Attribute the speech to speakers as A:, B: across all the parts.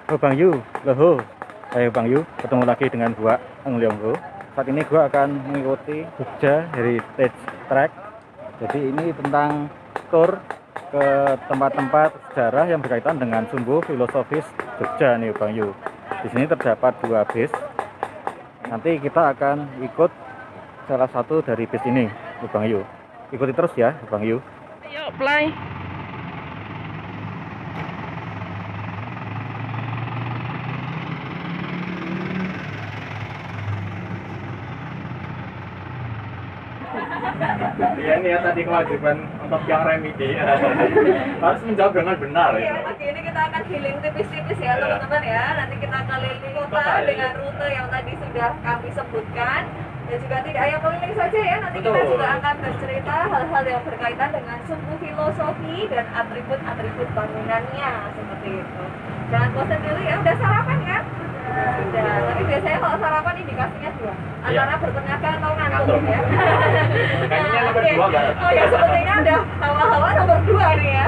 A: Oh Bang Yu, loho. Ayo Bang Yu, ketemu lagi dengan gua Eng Leong Ho. Saat ini gua akan mengikuti Jogja Heritage Track. Jadi ini tentang tour ke tempat-tempat sejarah yang berkaitan dengan sumbu filosofis Jogja nih Bang Yu. Di sini terdapat 2 bis. Nanti kita akan ikut salah satu dari bis ini, Bang Yu. Ikuti terus ya, Bang Yu.
B: Ayo, play.
A: Ya ini ya tadi kewajiban untuk yang remedi harus menjawab dengan benar ya.
C: Iya, pagi ini kita akan healing tipis-tipis ya teman-teman ya. Nanti kita keliling kota dengan rute yang tadi sudah kami sebutkan. Dan juga tidak hanya keliling saja ya, nanti kita juga akan bercerita hal-hal yang berkaitan dengan sumbu filosofi dan atribut-atribut bangunannya seperti itu. Jangan bosan dulu ya, udah sarapan kan? Sudah, tapi biasanya kalau sarapan indikasinya 2 antara bertenaga atau ngantuk ya.
A: Kayaknya nomor 2 enggak?
C: Oh ya, sepertinya udah hawa-hawa nomor 2 nih ya.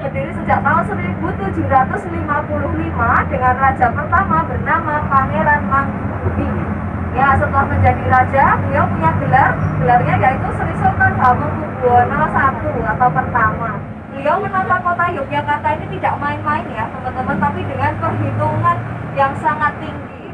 C: Berdiri sejak tahun 1755 dengan raja pertama bernama Pangeran Mangkubi. Ya, setelah menjadi raja, beliau punya gelarnya yaitu Sri Sultan Hamengkubuwono I atau pertama. Beliau menata kota Yogyakarta ini tidak main-main ya teman-teman, tapi dengan perhitungan yang sangat tinggi.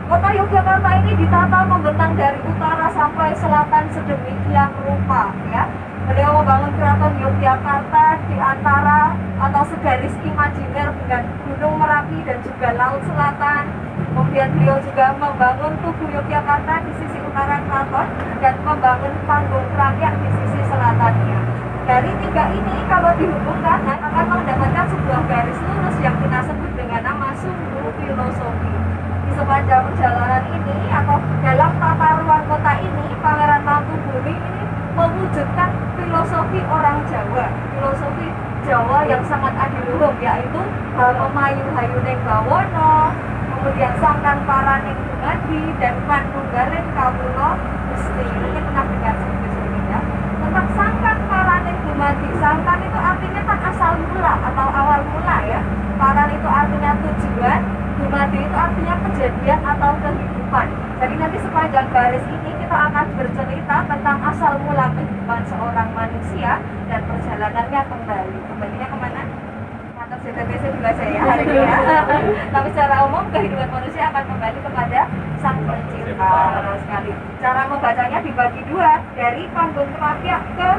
C: Kota Yogyakarta ini ditata membentang dari utara sampai selatan sedemikian rupa ya. Beliau membangun keraton Yogyakarta di antara atau segaris imajiner dengan Gunung Merapi dan juga Laut Selatan. Kemudian beliau juga membangun Tugu Yogyakarta di sisi utara keraton dan membangun Panggung Rakyat di sisi selatannya. Dari 3 ini kalau dihubungkan akan mendapatkan sebuah garis lurus yang kita sebut dengan nama sumbu filosofi. Di sepanjang perjalanan ini atau dalam tata ruang kota ini, Pangeran Mangkubumi ini mewujudkan filosofi orang Jawa, filosofi Jawa yang sangat adiluhung, yaitu memayu hayuning bawono, kemudian sangkan paraning dumadi dan manunggaling kawula Gusti. Ini pernah dengar sedikit ya tentang sangkan paraning dumadi. Sangkan itu artinya kan asal mula atau awal mula ya. Paran itu artinya tujuan, dumadi itu artinya kejadian atau kehidupan. Jadi nanti sepanjang garis ini kita akan bercerita tentang asal mula kehidupan seorang manusia dan perjalanannya kembalinya kemana? Kantor CTBC juga saya hari ini ya. Tapi secara umum kehidupan manusia akan kembali kepada Sang Pencipta. Benar sekali. Cara membacanya dibagi 2, dari Panggung Rakyat ke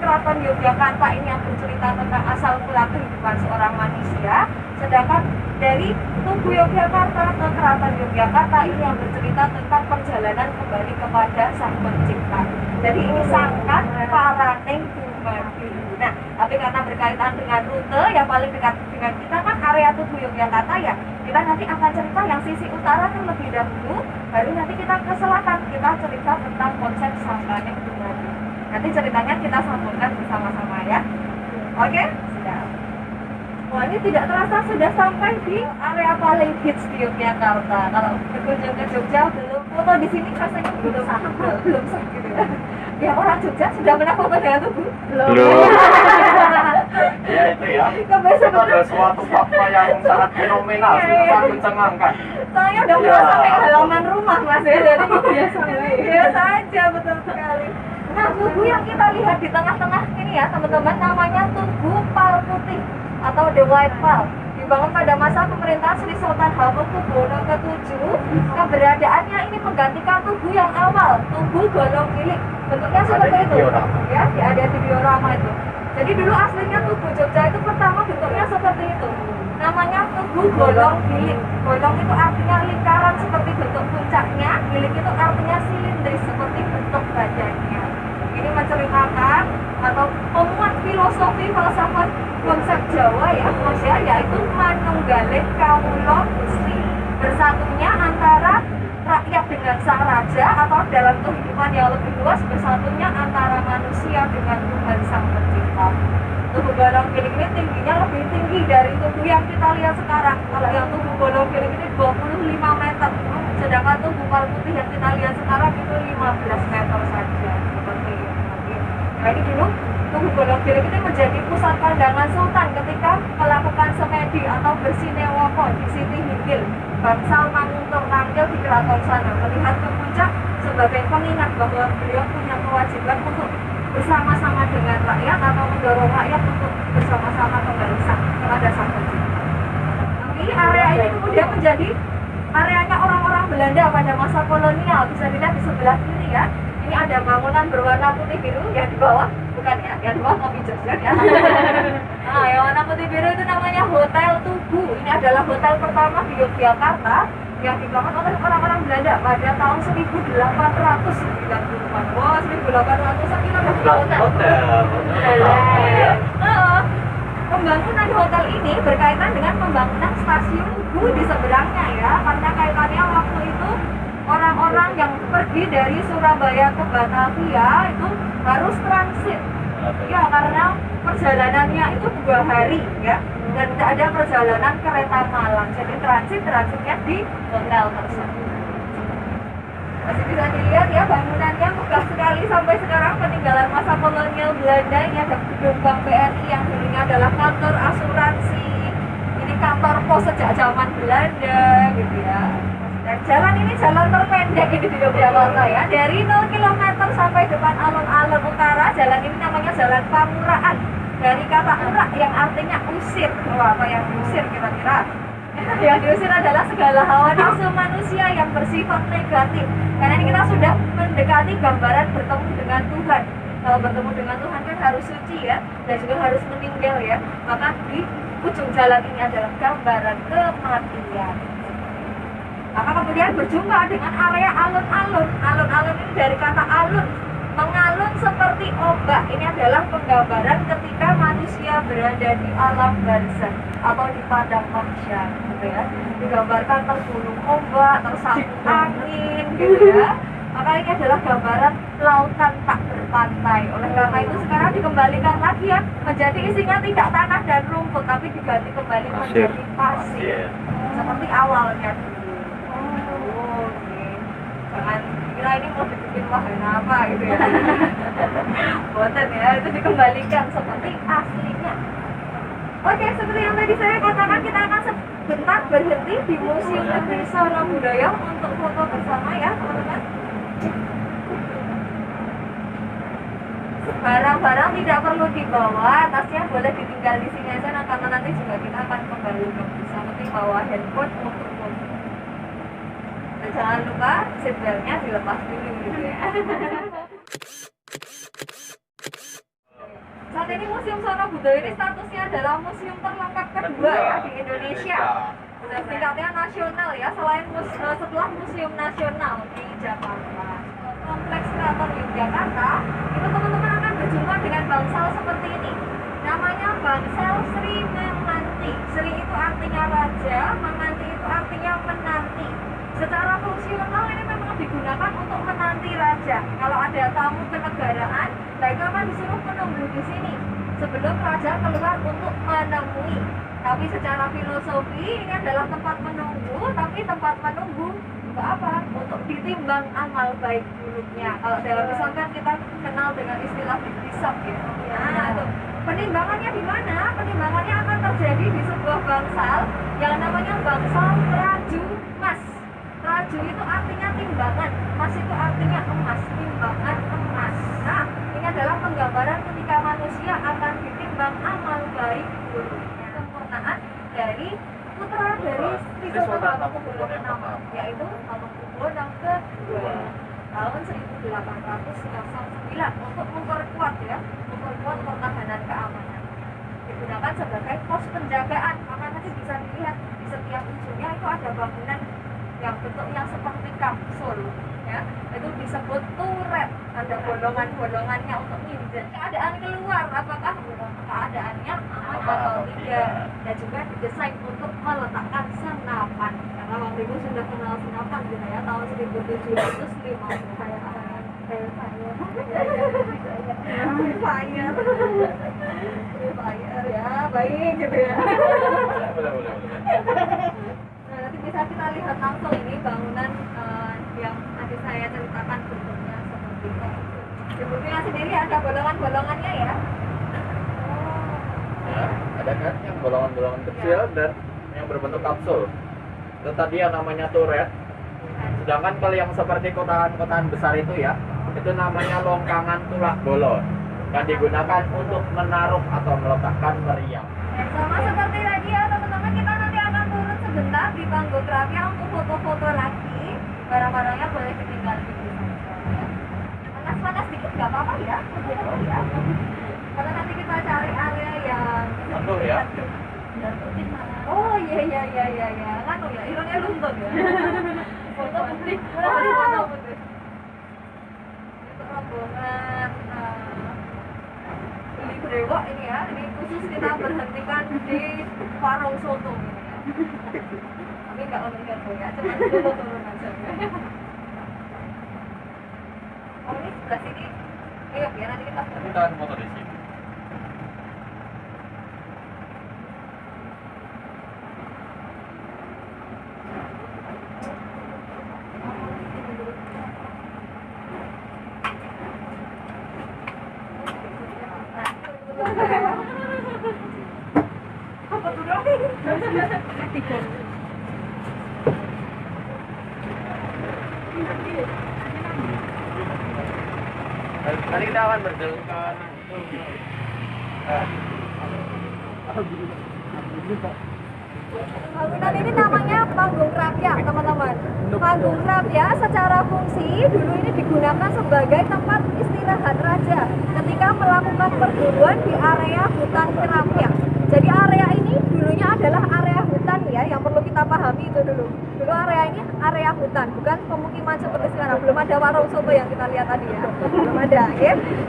C: Keraton Yogyakarta ini yang bercerita tentang asal mula kehidupan seorang manusia, sedangkan dari Tugu Yogyakarta ke Keraton Yogyakarta ini yang bercerita tentang perjalanan kembali kepada Sang Pencipta. Jadi ini sangkan paraning dumadi. Nah, tapi karena berkaitan dengan rute yang paling dekat dengan kita kan area Tugu Yogyakarta ya, kita nanti akan cerita yang sisi utara terlebih dahulu, baru nanti kita ke selatan, kita cerita tentang konsep sangkaning dumadi. Nanti ceritanya kita sambungkan bersama-sama ya. Oke? Sudah. Wah, ini tidak terasa sudah sampai di area paling hits di Yogyakarta. Kalau berkunjung ke Jogja belum foto di sini rasanya belum gitu ya. Ya, orang Jogja sudah pernah foto dengan Tugu? Belum.
A: Ya itu ya.
C: Kebiasaan
A: Itu adalah suatu fakta yang sangat fenomenal, sangat mencengangkan.
C: Saya udah pernah sampai halaman rumah Mas ya, jadi biasa aja, betul sekali. Nah, tugu yang kita lihat di tengah-tengah ini ya teman-teman, namanya Tugu Pal Putih atau The White Pal. Dibangun pada masa pemerintahan Sri Sultan Hamengkubuwono ke-7. Keberadaannya ini menggantikan tugu yang awal, Tugu Golong Gilik. Bentuknya seperti itu ya, ada di diorama itu. Jadi dulu aslinya Tugu Jogja itu pertama bentuknya seperti itu, namanya Tugu Golong Gilik. Golong itu artinya lingkaran seperti bentuk puncaknya, gilik itu artinya silindris seperti bentuk badannya. Ini menceritakan atau pemuat filosofi falsafah konsep Jawa ya, yaitu manunggaling kawula Gusti, bersatunya antara rakyat dengan sang raja, atau dalam kehidupan yang lebih luas bersatunya antara manusia dengan Tuhan Sang Pencipta. Tugu Golong Gilik ini tingginya lebih tinggi dari tugu yang kita lihat sekarang. Kalau yang Tugu Golong Gilik ini 25 meter, sedangkan Tugu Pal Putih yang kita lihat sekarang itu 15 meter saja. Seperti itu. Nah, ini dulu Tugu Golong Gilik ini menjadi pusat pusat pandangan Sultan ketika melakukan semedi atau bersinewoko di Siti Hinggil. Bangsal Manguntur tampil di keraton sana melihat ke puncak sebagai pengingat bahwa beliau punya kewajiban untuk bersama-sama dengan rakyat atau mendorong rakyat untuk bersama-sama kembali kepada sang pencipta. Tapi area ini kemudian menjadi areanya orang-orang Belanda pada masa kolonial. Bisa dilihat di sebelah kiri ya. Ini ada bangunan berwarna putih biru yang di bawah, bukan ya, yang di bawah kopi Jogja ya. Nah, yang warna putih biru itu namanya Hotel Tugu. Ini adalah hotel pertama di Yogyakarta yang dibangun oleh orang-orang Belanda pada tahun 1890-an. Wah, 1800-an kita udah punya hotel. Pembangunan hotel ini berkaitan dengan pembangunan stasiun Tugu di seberangnya ya, karena kaitannya waktu itu orang-orang yang pergi dari Surabaya ke Batavia itu harus transit ya, karena perjalanannya itu 2 hari ya, dan tidak ada perjalanan kereta malam, jadi transitnya di hotel tersebut. Masih bisa dilihat ya, bangunannya megah sekali sampai sekarang, peninggalan masa kolonial Belanda. Ini ada gedung Bank BRI yang dulunya adalah kantor asuransi, ini kantor pos sejak zaman Belanda gitu ya. Dan jalan ini jalan terpendek ini di Yogyakarta ya, dari 0 km sampai depan alun-alun utara. Jalan ini namanya Jalan Pamuraan, dari kata urak yang artinya usir. Wah, apa yang diusir kira-kira? Yang diusir adalah segala hawa nafsu manusia yang bersifat negatif. Karena ini kita sudah mendekati gambaran bertemu dengan Tuhan. Kalau bertemu dengan Tuhan kan harus suci ya, dan juga harus meninggal ya. Maka di ujung jalan ini adalah gambaran kematian. Maka kemudian berjumpa dengan area alun-alun. Alun-alun ini dari kata alun, mengalun seperti ombak. Ini adalah penggambaran ketika manusia berada di alam barzakh atau di padang mahsyar gitu ya. Digambarkan tergulung ombak, tersambut angin gitu ya. Maka ini adalah gambaran lautan tak berpantai. Oleh karena itu sekarang dikembalikan lagi ya, menjadi isinya tidak tanah dan rumput, tapi diganti kembali menjadi pasir seperti awalnya dulu. Jangan kira ini mau dibikin wahana apa gitu ya. Boten ya, itu dikembalikan seperti aslinya. Oke, seperti yang tadi saya katakan, kita akan sebentar berhenti di Museum Negeri Sauna Budaya untuk foto bersama ya teman-teman. Barang-barang tidak perlu dibawa, tasnya boleh ditinggal di sini aja, karena nanti juga kita akan kembali ke seperti bawa handphone untuk foto. Dan jangan lupa seatbeltnya dilepas dulu gitu ya. Saat ini Museum Sauna Budaya ini statusnya adalah museum terlengkap kedua ya di Indonesia. Dan tingkatnya nasional ya, selain setelah Museum Nasional di Jakarta. Kompleks Keraton Yogyakarta itu teman-teman akan berjumpa dengan bangsal seperti ini. Namanya bangsal Sri Memanti. Sri itu artinya raja, Memanti itu artinya menanti. Secara fungsional ini memang digunakan untuk menanti raja. Kalau ada tamu kenegaraan, mereka akan disuruh menunggu di sini sebelum raja keluar untuk menemui. Tapi secara filosofi ini adalah tempat menunggu, tapi tempat menunggu untuk apa? Untuk ditimbang amal baik buruknya. Kalau dalam Islam kan kita kenal dengan istilah hisab ya. Nah, itu penimbangannya di mana? Penimbangannya akan terjadi di sebuah bangsal yang namanya bangsal Raju Mas. Raju itu artinya timbangan, mas itu artinya emas, timbangan emas. Nah, ini adalah penggambaran ketika manusia akan ditimbang amal baik buruknya. Sempurnaan dari putra dari Sri Sultan Hamengkubuwono ke-6, yaitu Hamengkubuwono ke-2 tahun 1809 untuk memperkuat ya, memperkuat pertahanan keamanan. Digunakan sebagai pos penjagaan, maka nanti bisa dilihat di setiap ujungnya itu ada bangunan yang bentuknya seperti kapsul ya, itu disebut turret, ada bolongan-bolongannya untuk menginjak keadaan keluar, apakah keadaannya aman atau tidak, dan juga didesain untuk meletakkan senapan, karena waktu itu sudah kenal senapan gitu ya, tahun 1750 kayak fire ya, baik gitu ya. Nah, nanti bisa kita lihat langsung ini bangunan yang tadi saya ceritakan bentuknya seperti itu. Di bentuknya sendiri ada bolongan-bolongannya ya.
A: Ada kan yang bolongan-bolongan kecil dan yang berbentuk kapsul. Itu tadi yang namanya turret. Sedangkan kalau yang seperti kotaan-kotaan besar itu ya, itu namanya longkangan tulak bolon yang digunakan untuk menaruh atau meletakkan meriam.
C: Sama seperti tadi ya teman-teman, kita nanti akan turun sebentar di panggung Krapia untuk foto-foto lagi. Barang-barangnya boleh ditinggal di sini. Panas-panas dikit nggak apa-apa ya, ya. Karena nanti kita cari area yang
A: Tentu ya.
C: Oh iya, kan ya, irungnya luntut ya. Foto publik, foto publik. Itu rombongan beli brewok ini ya, ini khusus kita berhentikan di warung soto ini ya. Tapi nggak melihat ya, cuma dulu turun aja. Oh ini sebelah sini. Iya, biar nanti kita
A: Kita foto di sini.
C: apa tuh dong?
A: Nanti kita akan berjalan.
C: Bangunan ini namanya Panggung Krapia, teman-teman. Panggung Krapia secara fungsi dulu ini digunakan sebagai tempat istirahat raja ketika melakukan perburuan di area hutan Krapia. Jadi area ini dulunya adalah area hutan ya, yang perlu kita pahami itu dulu. Dulu area ini area hutan, bukan pemukiman seperti sekarang. Belum ada warung soto yang kita lihat tadi ya, belum ada.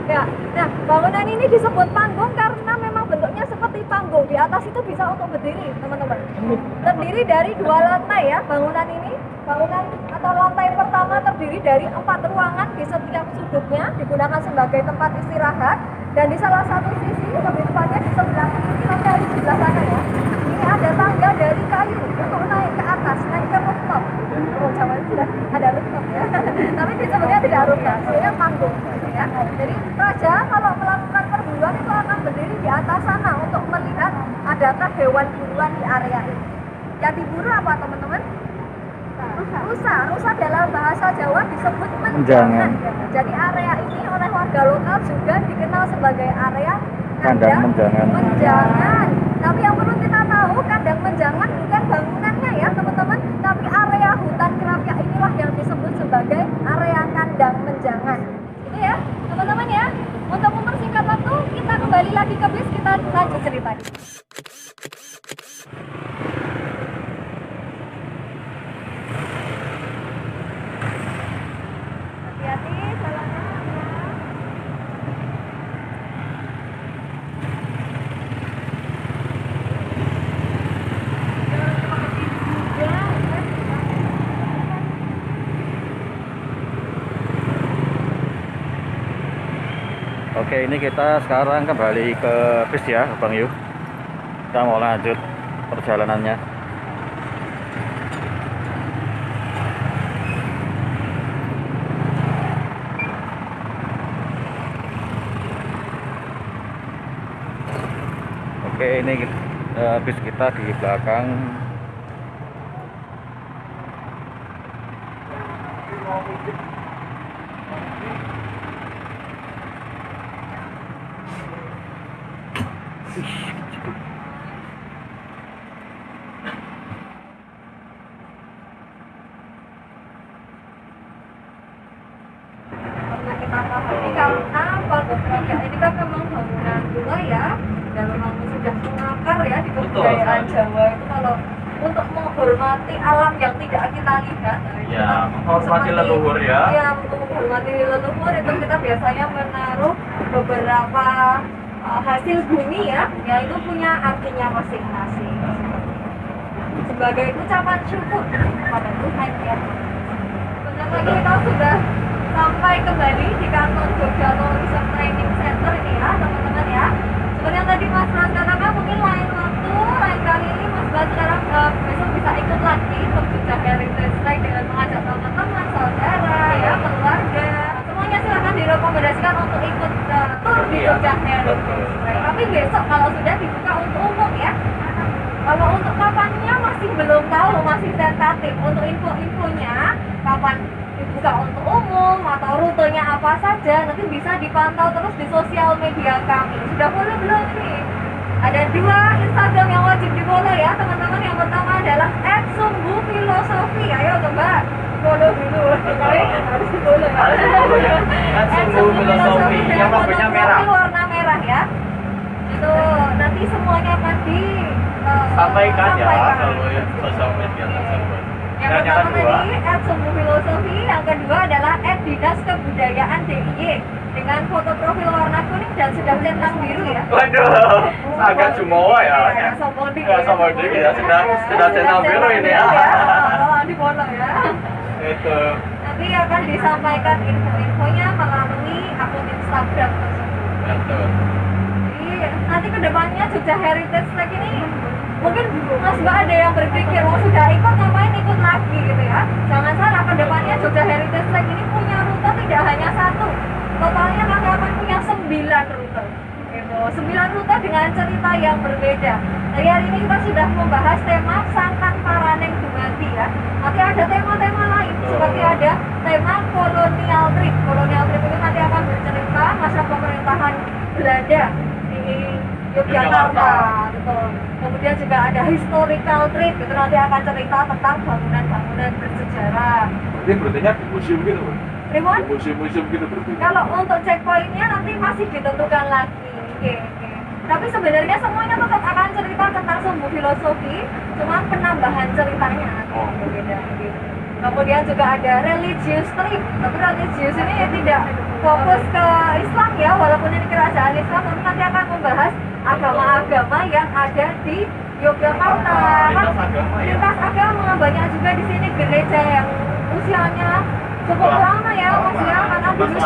C: Ya. Nah, bangunan ini disebut panggung karena memang bentuknya seperti panggung. Di atas itu bisa untuk berdiri, teman-teman. Terdiri dari 2 lantai ya, bangunan ini. Bangunan atau lantai pertama terdiri dari 4 ruangan di setiap sudutnya, digunakan sebagai tempat istirahat. Dan di salah satu sisi, lebih tepatnya di sebelah kiri, nanti di sebelah sana ya. Ini ada tangga dari kayu untuk naik ke atas, naik ke rooftop. Oh, zaman sudah ada rooftop ya. Tapi disebutnya tidak rooftop, sebenarnya panggung. Ya. Jadi raja kalau melakukan perburuan itu akan berdiri di atas sana untuk melihat adakah hewan buruan di area ini. Yang diburu apa teman-teman? Rusa dalam bahasa Jawa disebut menjangan. Jadi area ini oleh warga lokal juga dikenal sebagai area kandang menjangan. Tapi yang perlu kita tahu, kandang menjangan bukan bangunannya ya teman-teman, tapi area hutan Krapia inilah yang disebut sebagai area kandang menjangan. Itu ya teman-teman ya. Untuk mempersingkat waktu, kita kembali lagi ke bis, kita lanjut cerita. Hati-hati jalannya.
A: Oke, ini kita sekarang kembali ke bis ya, Bang Yu. Kita mau lanjut perjalanannya. Oke, ini bis kita di belakang.
C: Kita pahami karena Panggung Krapia ini kan memang bangunan tua ya, dan memang sudah mengakar ya di kebudayaan Jawa itu. Kalau untuk menghormati alam yang tidak kita lihat,
A: Ya, menghormati leluhur ya.
C: Ya, untuk menghormati leluhur itu kita biasanya menaruh beberapa hasil bumi ya, yang itu punya artinya masing-masing. Sebagai ucapan syukur kepada Tuhan ya. Bentar lagi kita sudah sampai kembali di kantor Jogja Tourism Training Center ini ya teman-teman ya. Seperti yang tadi Mas Bas katakan, mungkin lain waktu, lain kali ini Mas Bas sekarang besok bisa ikut lagi ke Jogja Heritage Track dengan mengajak teman-teman, saudara, ya, keluarga. Semuanya silahkan direkomendasikan untuk ikut tur di Jogja Heritage Track. Tapi besok kalau sudah dibuka untuk umum masih tentatif. Untuk info-infonya kapan dibuka untuk umum atau rutenya apa saja nanti bisa dipantau terus di sosial media kami. Sudah follow belum nih? Ada 2 Instagram yang wajib di follow ya teman-teman. Yang pertama adalah @sumbufilosofi. Ayo coba follow dulu. Harus di follow ya.
B: @sumbufilosofi yang logonya merah.
C: Warna merah ya. Itu nanti semuanya akan
B: Sampaikan ya
C: sampaikan.
B: kalau ya sosial media tersebut.
C: Yang
B: Dan yang
C: pertama
B: kedua,
C: tadi @sumbufilosofi, yang kedua adalah @dinas kebudayaan DIY dengan foto profil warna kuning dan sudah centang biru ya.
B: waduh, agak jumawa ya.
C: Ya, sombong dikit.
B: Ya, sombong dikit ya, sudah centang biru ini ya.
C: Oh, di follow ya.
B: Itu.
C: Nanti akan disampaikan info-infonya melalui akun Instagram tersebut.
B: Betul.
C: Jadi nanti kedepannya Jogja Heritage Flag ini mungkin Mas Mbak ada yang berpikir oh sudah ikut ngapain ikut lagi gitu ya. Jangan salah, kedepannya Jogja Heritage Flag ini punya rute tidak hanya 1, totalnya kami akan punya 9 rute gitu. 9 rute dengan cerita yang berbeda. Jadi hari ini kita sudah membahas tema Sangkan Paraneng Dumadi ya. Nanti ada tema-tema lain seperti ada tema Colonial Trip. Colonial Trip itu nanti akan bercerita masa pemerintahan Belanda di Yogyakarta gitu. Kemudian juga ada historical trip, itu nanti akan cerita tentang bangunan-bangunan bersejarah.
B: Berarti berartinya di museum gitu, Bu?
C: Rimon,
B: Di museum-museum gitu berarti.
C: kalau untuk checkpointnya nanti masih ditentukan lagi. Oke. Tapi sebenarnya semuanya tetap akan cerita tentang sumbu filosofi, cuma penambahan ceritanya
B: Oh.
C: berbeda gitu. Kemudian juga ada religious trip, tapi religious ini tidak fokus ke Islam ya, walaupun ini kerajaan Islam, tapi nanti akan membahas agama-agama yang ada di Yogyakarta. Kan lintas agama, banyak juga di sini gereja yang usianya cukup lama ya Mas ya, karena dulu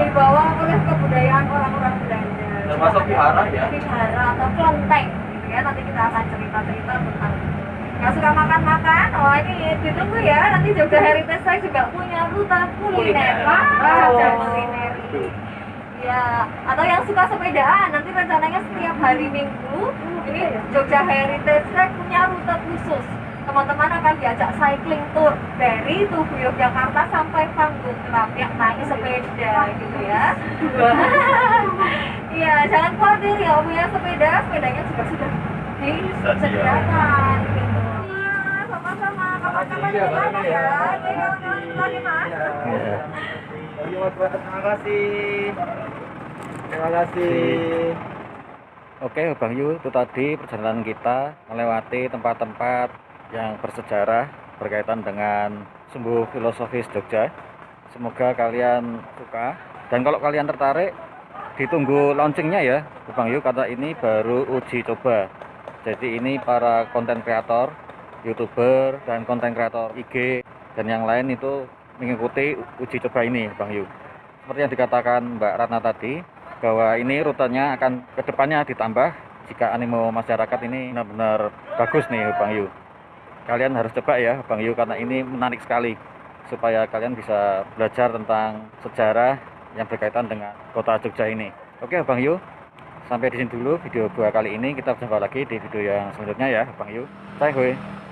C: dibawa oleh kebudayaan orang-orang Belanda.
B: Termasuk vihara ya?
C: Vihara atau kelenteng gitu ya, nanti kita akan cerita-cerita tentang yang suka makan-makan. Oh ini ditunggu ya, nanti Jogja Heritage saya juga punya rute kuliner. Jogja kuliner ya, atau yang suka sepedaan, nanti rencananya setiap hari Minggu ini Jogja Heritage Track punya rute khusus. Teman-teman akan diajak cycling tour dari Tugu Yogyakarta sampai Panggung Kerapiak naik sepeda gitu ya. Iya, jangan khawatir ya, punya sepeda, sepedanya juga sudah disediakan gitu. Iya, sama-sama. Kapan-kapan gimana ya? Lagi Mas.
B: Terima kasih. Terima kasih.
A: Oke Bang Yu, itu tadi perjalanan kita melewati tempat-tempat yang bersejarah berkaitan dengan sumbu filosofis Jogja. Semoga kalian suka, dan kalau kalian tertarik ditunggu launchingnya ya Bang Yu, karena ini baru uji coba. Jadi ini para konten kreator, YouTuber dan konten kreator IG dan yang lain itu mengikuti uji coba ini Bang Yu. Seperti yang dikatakan Mbak Ratna tadi, bahwa ini rutenya akan kedepannya ditambah jika animo masyarakat ini benar-benar bagus nih Bang Yu. Kalian harus coba ya Bang Yu, karena ini menarik sekali supaya kalian bisa belajar tentang sejarah yang berkaitan dengan kota Jogja ini. Oke Bang Yu, sampai di sini dulu video gua kali ini. Kita berjumpa lagi di video yang selanjutnya ya Bang Yu. Bye.